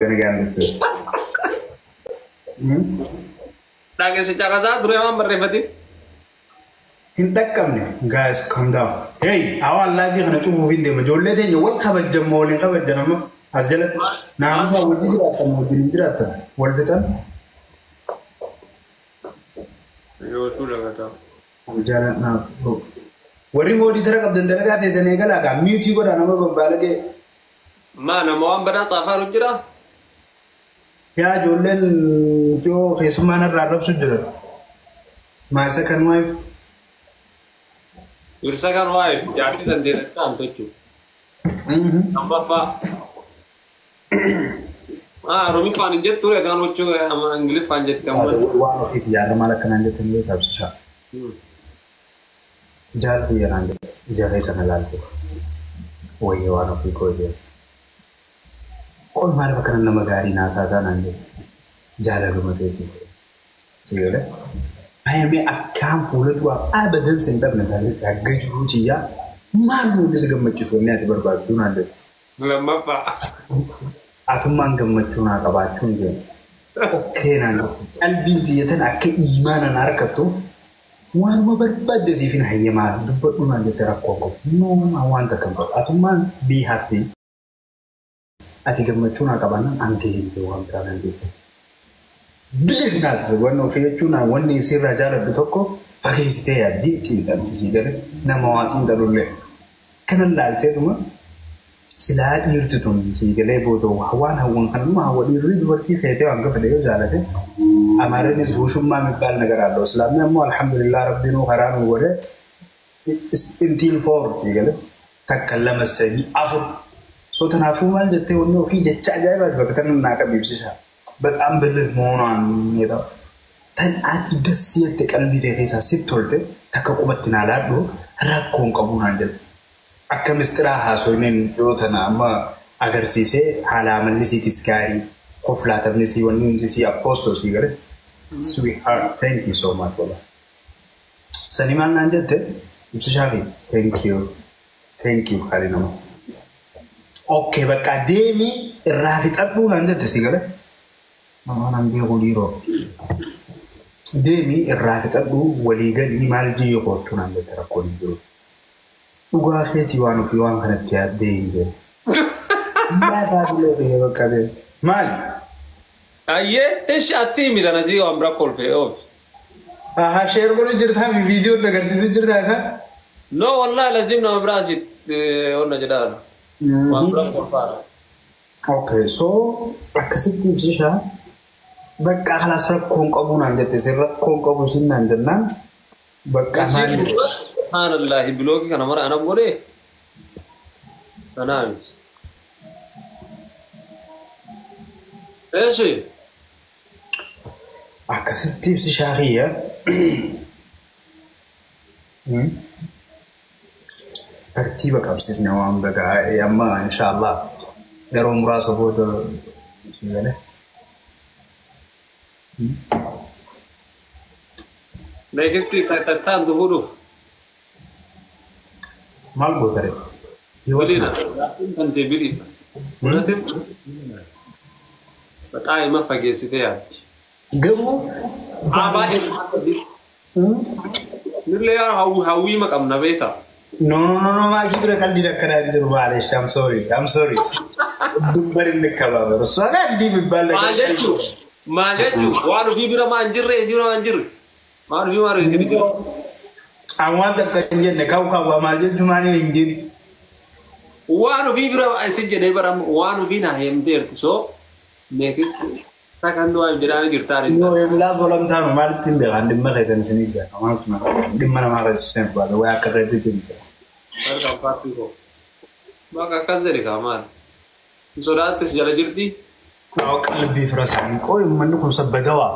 Senegal itu. Lagi secara saat dulu emang berdebat. Hindak kami, guys, calm down. Hey, awal lagi kena cukup video, majulah deh, nyawal kabar jam maulin kabar jam asjalan. Nama saya wajib diratan, walfitan. Yo sudah kata. Jalan nak. Wari mau diterap dan terangkat Senegal agak mute juga dan nama berbalik. Mana mau ambil safar ujira? Ya jualan jo kesumana radap sudah. Masa kan wife. Ursakan wife, jadi dan direkam tuh. Nampak pak. Rumi panjat tuh ya kan lucu ya sama Inggris panjat kamu. Wah, itu ya malah kena jatuh dulu tak bisa. Jalan dia nanti, jalan sana lagi. Oh iya, warna pikir dia. Kau malah kena nama gari nata kan nanti. Jalan rumah itu. Iya deh. Ayah me akam full itu abadan sentak nanti. Agak jauh ya. Malu bisa gemacus warna itu berbatu nanti. Lama pak. Atuman gemacuna kabacun dia. Oke nanti. Albin dia tan akke imanan arkatu. Warma berbeda sih fin hayya mal. Dubat nanti terakoko. No awan terkembang. Atuman be happy. Ati gemacuna kabanan angke itu wanita nanti. Biar nanti warna fiatuna warna isi raja lebih toko. Pakai istilah di tidak sih kan. Nama watin teruleh. Karena lalce tu mah. Sila irtutun si gele bodo hawan kan ma wadi rid warti fete anga fede jalate amare ni zushumma mibal nagar allo islam amma alhamdulillah rabbina kharan wala intil for si gele takallama sani afu so tanafu mal jette wonno fi jecca jaybat bakatan naka bibsisha በጣም ብልህ መሆኗን ነው tan ati gassiya te qalbi te keessa sittolte takka qubattina laadho rakkoon qabuun anjal akka mistira haasoinen jootana amma agarsiisee haala amalisiitis gaarii qoflaatamnisi wanni si apostol si gare sweetheart thank you so much for that sanimaan naan jette ibsishaafi thank you harinama okay bakka deemi irraa fixadhuu naan jette si gare namaan beeku dhiiroo deemi irraa fixadhuu walii galii maal jiyyoo kootu naan jette rakkoon jiru ugaa feetii waan ofii waan kanatti yaaddee hin jedhu. Nyaata bilee ta'ee bakka ta'e. Maali? Ayyee, eessi ati midhaan asii waan bira kolfee oofi. Haa sheer godhu jirtaa fi viidiyoon agarsiisu jirtaa isaa? No, wallaahi lazim nama biraa asitti onna jedhaadha. Waan bira kolfaadha. Okay, so akkasitti ibsishaa bakka halas rakkoon qabu naan jette sin rakkoon qabu sin naan jennaan bakka maali? Subhanallah, bilogi kana mara anak gore. Anas. Eessi? Akkasitti ibsishaa kiyya. Tartiiba qabsiisne waan bagaa amma inshallah yeroo muraasa booda gale. Next tattaan duhudu. Mal botare. Yolina. Kan debili. Munatin. Batai ma fagesite ya. Gamu. Abadi. Nille ya hawi makam na beta. No, ma kibra kaldi dakkara jiru malish. I'm sorry. Dumbarin nikaba. Rasaga di bibal. Malaju. Walu bibira manjirre, sira manjirre. Maru jadi. Awan tak kenjen ne kau malje jumani injin. Wanu bibira asinje ne baram wanu bina hemder so nekis takan doa jirani girtari. No la golam tan mal timbe andi ma kaysan siniga. Awan tuma dimana ma kaysan ba wa akarete timbe. Barka pati ko. Maka kazere kamal. Sodat sejala jirti. Kau kalbi frasani ko man ko sabadawa.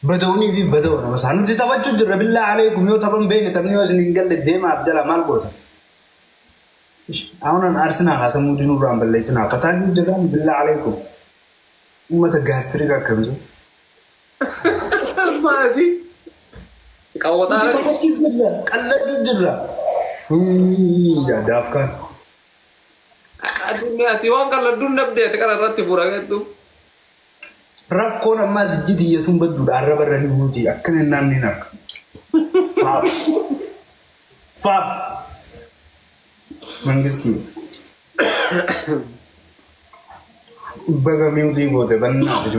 بدوني في بدونا بس هنودي توجه جرب بالله عليكم يو طبعا بين تبني وزن نقل الدم أسدل مال بوتا أنا أرسنا خاصة مودين ورام بالليسنا قتال جرام بالله عليكم ما تجاستري كم ما دي كاوتا كلا جرا يا دافكان ati waan kan ladduun dhabdee kan irratti furageetu. Rakkoon ammaas jitiyyatuun badduudha arraba irra ni buuti akkana namni naqqa. Faaf. Mangistii. Baga miutii goote bannaati.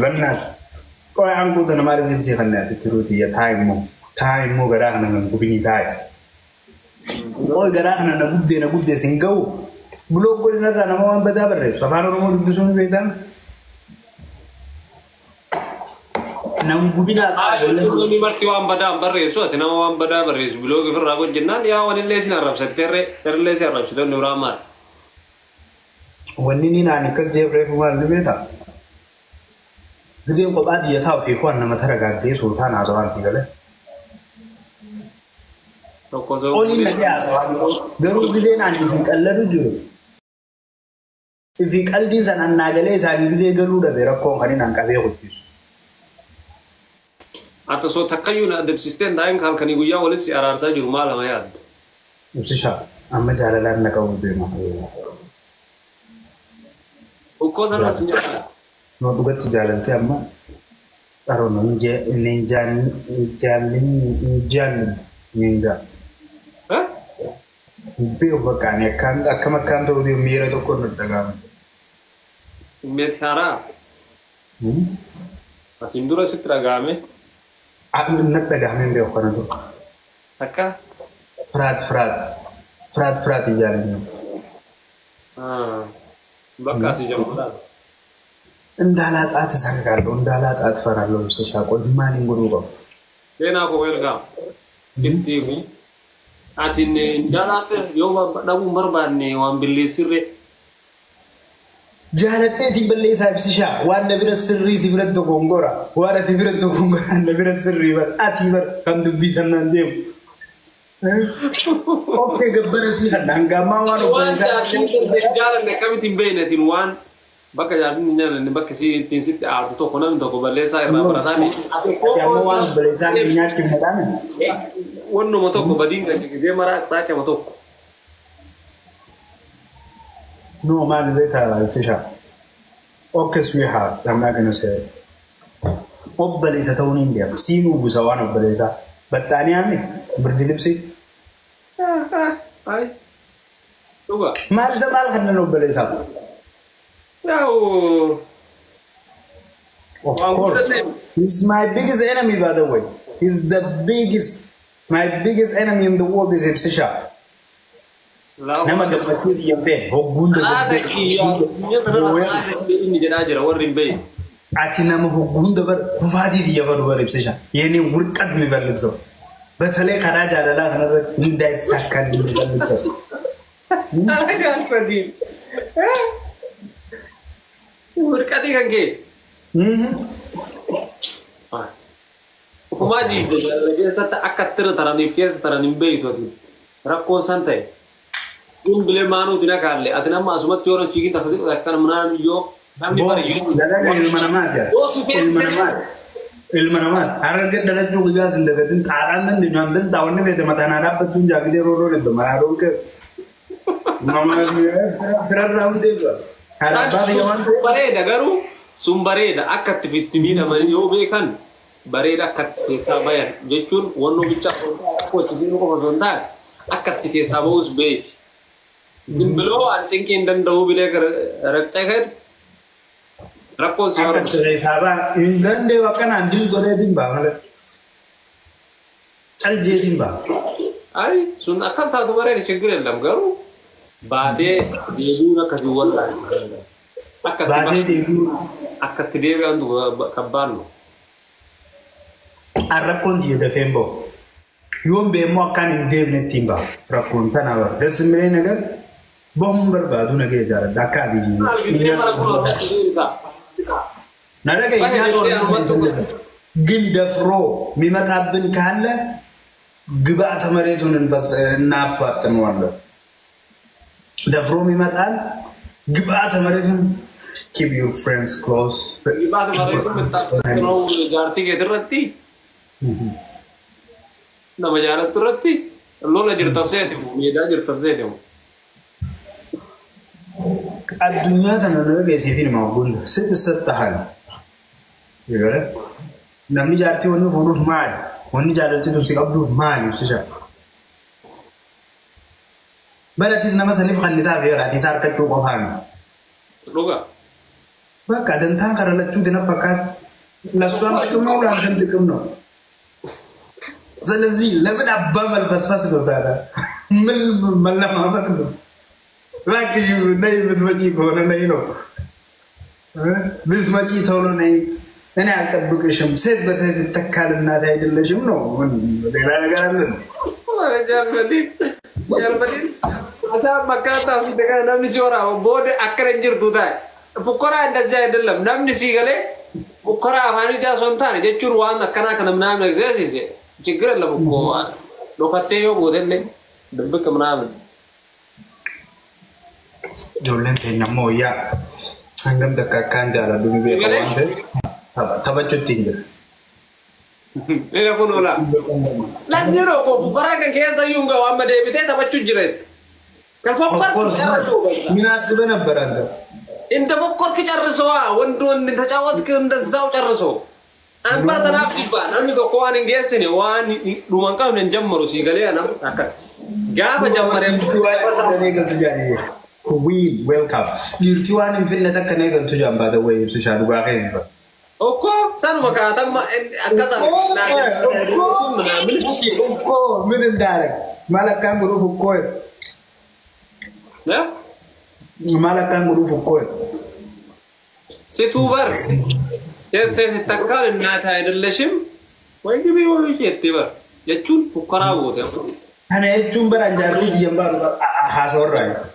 Qoy aangoota namaa rifeensi kan naati tiruuti ya taa'immoo garaa kana nan gubinii taa'e. Qoy garaa kana na guddee sin ga'u. Buloo godinarraa nama waan badaa barreessu afaan oromoo dubbisuun beektan. Nam gubinaa taa'e. Namni marti waan badaa barreessu ati nama waan badaa barreessu buloo gifirraa hojjennaan yaa wanillee sin arrabsatteerree terlee si arrabsitoonni biraa maal. Wanni ni naan akkas jeefreef maal ni beektaa? Gizeen kophaa xiyyataa ofii kuwan nama taragaagdee sultaan haasawaan si galee. Oliin nagee haasawaan garuu gizeen ani fi qalladu jiru. Fi qaldiin san annaa galee isaanii gizee galuu dhabe rakkoon kan hin hanqabee hojjetu. Ata soo takkayyuu na adeemsisteen daa'im halkanii guyyaa walitti araarsaa jiru maal ama yaaddu? Ibsishaa amma jaalalaan na qabu deema. Ukkoo sanaa si nyaata. No dhugatti jaalaltee amma dharoon hin jaallinga. Beeku bakkaani akkam akkaan ta'uu miira tokko nu dhagaama. Meet haaraa? Asiin dura sitti dhagaame? Natti dhagaame hin beeku kana dura. Akka? Firaat ijaarinna. Bakka ati jamuudhaan. Indaalaa xaati sargaadhu, indaalaa xaati faraaloo isa shaaqoo maaliin godhuu qabu? Seenaa koo ergaa. Ittiifi. Ati indaalaa yoo dhabuun barbaanne waan billeessirree. Jaaladheetiin balleessaa ibsishaa waan na bira sirrii si bira dogongora waan ati bira dogongora na bira sirrii bar ati bar kan dubbii sanaan deemu. Okkee gabbara sii kan hangamaa waan obboleessaa. Jaalanne akkamitti hin beeknetiin waan bakka jaalatni nyaalanne bakka ittiin sitti aartu tokko namni tokko balleessaa irraa barataan. Ammoo waan obboleessaa nyaachuun madaan. Wannuma tokko badiin kan gizee maraa taakama tokko. No, man, later, Fisher. Okay, sweetheart, I'm not gonna say it. Obbalisa ta'uun hin deemu. Siinuu busa waan obbalisa. Battaanii haamne birdi libsi. Dhuga. Maal isa maal kan nan obbalisa? Yaa'u. Of course. He's my biggest enemy, by the way. He's my biggest enemy in the world is Fisher. Nama gammachuu xiyyan ta'e hogguun ati nama hogguun dabar kufaatii xiyyafa dubar ibsisha yennii wurqat miballiqsoo batalee karaa jaalalaa kanarratti hundaa isaa kan miballiqsoo. Wurqatii kan kee? Kumaa jiibbe keessatti akka tira taraniif keessa taran hin beektu rakkoon san ta'e. Kun bilee maanuu dina kaalle ati nama asumatti yoo chiikin tafa akka namnaan yoo namni bari yoo dalaga ilma namaati ilma namaati harga dalaguu guyyaa sin dagatin xaaraan nan dinaan dan daawwanni feete mataanaa dhaabbachuun jaagitee rooroo leddo maraadoo kee nama firarraa hundeebi'a bareeda garuu sun bareeda akka itti fitti miidhaman yoo beekan bareeda akka itti keessaa bayan jechuun wannoo bicha qochisiin qofa osoo hin taane akka itti keessaa ba'us beeki. Zimbeloo antinkiin danda'uu bilee rakkoo kan rakkoon si akka ture sabaa hin danda'u akkanaan dil godhee dimbaa malee caljee dimbaa. Ay sun akka taatu bareeda chiggir jedham garuu baatee deebiin akkasii wallaan akka baatee deebiin akkatti deebi'an kabbaannu. Rakkoon jiyya dafeen ba'u yoon beemmoo akkaan hin deemnetti hin ba'a rakkoon tana bara dasimilee nagar. Bom berbadu nagee jaaladha akka abiyyi. Nadaga nyaata ግን ደፍሮ የሚመጣብን ካለ ግብአተ መሬቱን እናፋጥነዋለን። ደፍሮ የሚመጣል ግብአተ መሬቱን keep your friends close. ግብአተ መሬቱን መጣጥነው ጃርቲ ገድረቲ nama jaalatu irratti lola jirtaf seetimu miidhaa jirtaf seetimu. الدنيا تنظر بيسيفين معقول ست حال يقول نمني جارتي ونو فونو مال وني جارتي تمسك أبدو مال يسجع بلا تيزنا مثلا نفخل نتابع يلا تيزار كتو قفان لغة بقى دنتان كرلا تشو دنا بقى لسوام تمو لا دنتكم نو زلزي لمن أبا مال بس بتاعنا مل ما بتكلم لكن ناي بتمشي كونا ناي لو بس ماشي ثولو ناي أنا أعتبر كشم سيد بس تكال النادي اللي شمنو من دينا نقارن جربلين أسا مكاتا سيدك نام نسيورا وبود أكرنجر دودا بكرة عند زايد اللهم نام نسيغله بكرة أماني جا سنتان جتشور وان كنا منام نجزي جيجر الله بكوا لو كتيو بودن دبك منام جولن تينا مويا عندهم تكاكان جالا دوني بيكوان ده تبى تجتينجر Ega pun olah. Lanjiro ko bukara kan kaya yunga wamma de bite ta baccu jiret. Kan fokkor مناسبة نبراندا inda fokkor ki jarrisoa wondo ndin tacawot ki ndazaw jarriso. An barta na biba nan ko ko anin gesine wani duman kam nen jammaro sigale anam akkat. Gafa jammare negal tujani Queen welcome yirtiwan finna takka negal tujan by the way sishadu ba khayn ba Oko sanu makata ma akata Oko min direct malakan guru ko ya malakan guru ko situbar se takkal naata ayidellashim way gibi way yettiba yachun fukara bote ana yachun baranjarti jembar hasorra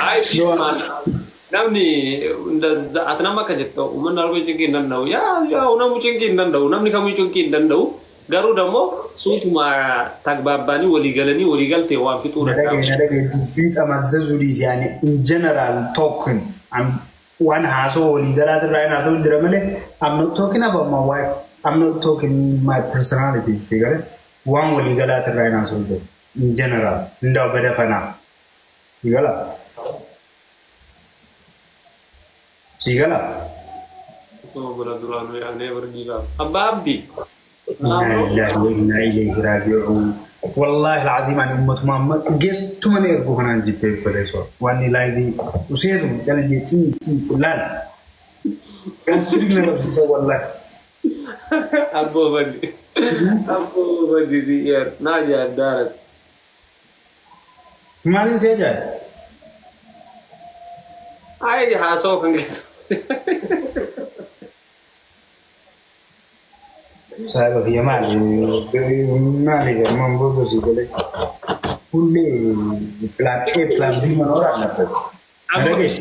Ay, namni atanama kajetto uman nargo cingkin dandau ya unam cingkin dandau namni kamu cingkin dandau garu damo sutuma tagbabani waligal te wa fitu nadaga debate amazazuli yani in general talking I'm one haso waligalat right now so diramale I'm not talking about my wife I'm not talking my personality figure one waligalat right now so in general ndo bedafana Sigala. Sigala. Oh, beraduranu ya never give up. Ababdi. Inna ilaihi raji'un. Wallahi alazim an ummat Muhammad guess to mane ergo hanan jippe fare so. Wani live usedu jana je ti lan. Gastrik na so wallahi. Abbo badi ziyar naja darat. Mari saja. Ay haso kan gitu. Saya bagi mali mambo sih boleh. Pulle plan A plan B mana orang nak. Ada ke?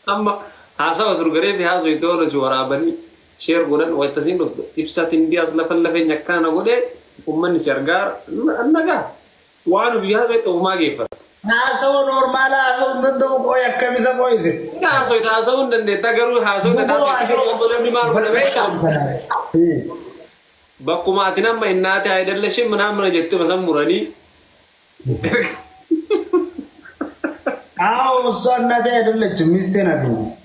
Amma haso terus gere di haso itu orang suara bani share gunan waktu itu ipsat India selafal nyakana gode umman sergar annaga. Wanu biasa itu umage pak. Haso normal haso nando ko yakkamisa ko ise. Haso nande tagaru haso nanda boleh di maru beka. Bakuma atina ma innati aidallashim manamna jettu masamurani. Sonnate aidallachim mistena tin.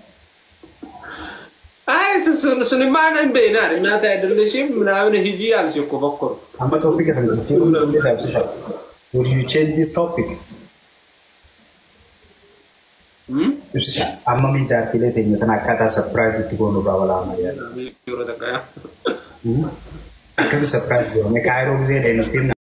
Ay suni mana benar innati aidallashim manamna hiji alsi ko bakkor. Amma topic kan jitti ulle sabse. Would you change this topic? Amma mi jarti le tegna tan akkata surprise itu gono bawala amaya. Akami surprise go ne kairo gze de no tin